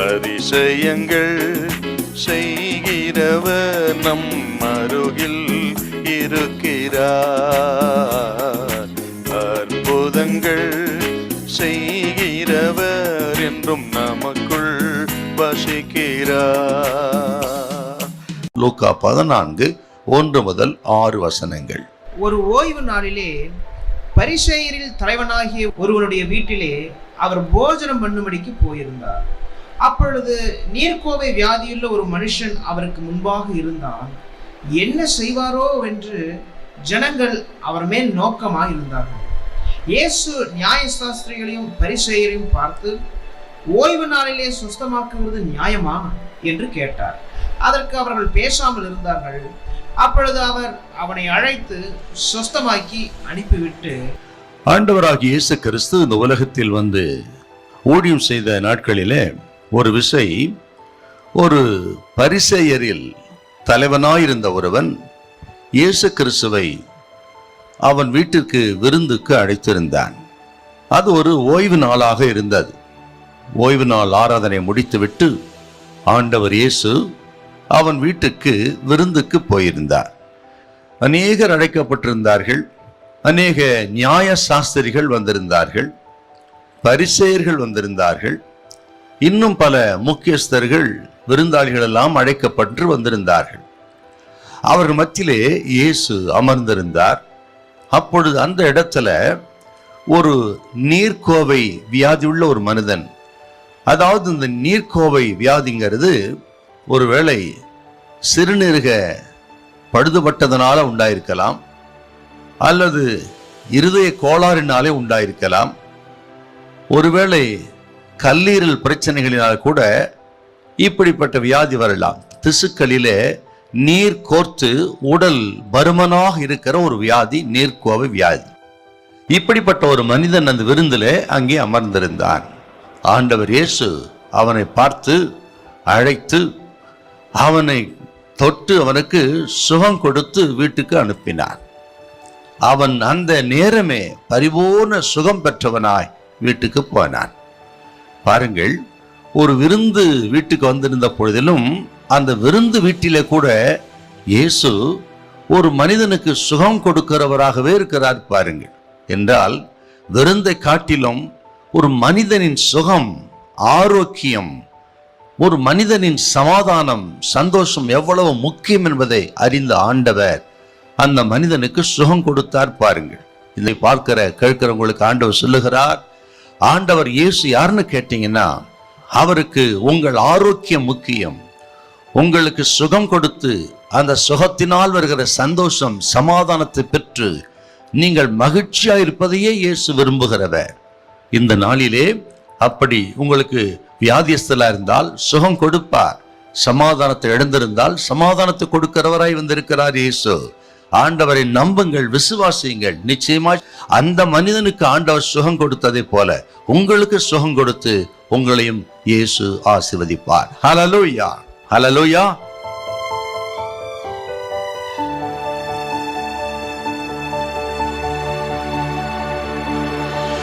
அதிசயங்கள் செய்கிறவர் நம் அருகில் இருக்கிறார். அற்புதங்கள் செய்கிறவர் என்றும் நமக்குள் வசிக்கிறார். லூக்கா 14:1-6 ஒரு ஓய்வு நாளிலே பரிசேயரில் தலைவனாகிய ஒருவனுடைய வீட்டிலே அவர் போஜனம் பண்ணும்படிக்கு போயிருந்தார். அப்பொழுது நீர்க்கோவை வியாதியுள்ள ஒரு மனுஷன் அவருக்கு முன்பாக இருந்தான். என்ன செய்வாரோ என்று ஜனங்கள் அவர் மேல் நோக்கமாக இருந்தார்கள். இயேசு நியாயசாஸ்திரிகளையும் பரிசேயரையும் பார்த்து, ஓய்வு நாளிலே சுஸ்தமாக்குவது நியாயமா என்று கேட்டார். அதற்கு அவர்கள் பேசாமல் இருந்தார்கள். அப்பொழுது அவர் அவனை அழைத்து சுஸ்தமாக்கி அனுப்பிவிட்டு, ஆண்டவராகிய இயேசு கிறிஸ்து இந்த உலகத்தில் வந்து ஊழியம் செய்த நாட்களிலே ஒரு விசை ஒரு பரிசேயரில் தலைவனாயிருந்த ஒருவன் இயேசு கிறிஸ்துவை அவன் வீட்டிற்கு விருந்துக்கு அழைத்திருந்தான். அது ஒரு ஓய்வு நாளாக இருந்தது. ஓய்வு நாள் ஆராதனை முடித்துவிட்டு ஆண்டவர் இயேசு அவன் வீட்டுக்கு விருந்துக்கு போயிருந்தார். அநேகர் அழைக்கப்பட்டிருந்தார்கள். அநேக நியாய சாஸ்திரிகள் வந்திருந்தார்கள், பரிசேயர்கள் வந்திருந்தார்கள், இன்னும் பல முக்கியஸ்தர்கள் விருந்தாளிகள் எல்லாம் அழைக்கப்பட்டு வந்திருந்தார்கள். அவர்கள் மத்தியிலே இயேசு அமர்ந்திருந்தார். அப்பொழுது அந்த இடத்துல ஒரு நீர்க்கோவை வியாதி உள்ள ஒரு மனிதன், அதாவது இந்த நீர்க்கோவை வியாதிங்கிறது ஒருவேளை சிறுநீரக பழுதுபட்டதனால உண்டாயிருக்கலாம், அல்லது இருதய கோளாறினாலே உண்டாயிருக்கலாம், ஒருவேளை கல்லீரல் பிரச்சனைகளினால் கூட இப்படிப்பட்ட வியாதி வரலாம். திசுக்களிலே நீர் கோர்த்து உடல் பருமனாக இருக்கிற ஒரு வியாதி நீர்க்கோவை வியாதி. இப்படிப்பட்ட ஒரு மனிதன் அந்த விருந்திலே அங்கே அமர்ந்திருந்தான். ஆண்டவர் இயேசு அவனை பார்த்து அழைத்து அவனை தொட்டு அவனுக்கு சுகம் கொடுத்து வீட்டுக்கு அனுப்பினான். அவன் அந்த நேரமே பரிபூர்ண சுகம் பெற்றவனாய் வீட்டுக்கு போனான். பாருங்கள், ஒரு விருந்து வீட்டுக்கு வந்திருந்த பொழுதிலும் அந்த விருந்து வீட்டிலே கூட இயேசு ஒரு மனிதனுக்கு சுகம் கொடுக்கிறவராகவே இருக்கிறார். பாருங்கள், என்றால் விருந்தை காட்டிலும் ஒரு மனிதனின் சுகம், ஆரோக்கியம், ஒரு மனிதனின் சமாதானம், சந்தோஷம் எவ்வளவு முக்கியம் என்பதை அறிந்த ஆண்டவர் அந்த மனிதனுக்கு சுகம் கொடுத்தார். பாருங்கள், இதை பார்க்கிற கேட்கிறவங்களுக்கு ஆண்டவர் சொல்லுகிறார், ஆண்டவர் இயேசு யாருன்னு கேட்டீங்கன்னா அவருக்கு உங்கள் ஆரோக்கியம் முக்கியம். உங்களுக்கு சுகம் கொடுத்து அந்த சுகத்தினால் வருகிற சந்தோஷம், சமாதானத்தை பெற்று நீங்கள் மகிழ்ச்சியா இருப்பதையே இயேசு விரும்புகிறவர். இந்த நாளிலே அப்படி உங்களுக்கு வியாதியஸ்தலா இருந்தால் சுகம் கொடுப்பார். சமாதானத்தை இழந்திருந்தால் சமாதானத்தை கொடுக்கிறவராய் வந்திருக்கிறார் இயேசு. ஆண்டவரை நம்புங்கள், விசுவாசியுங்கள். நிச்சயமாய் அந்த மனிதனுக்கு ஆண்டவர் சுகம் கொடுத்ததை போல உங்களுக்கு சுகம் கொடுத்து உங்களையும் இயேசு ஆசீர்வதிப்பார். ஹல்லேலூயா, ஹல்லேலூயா.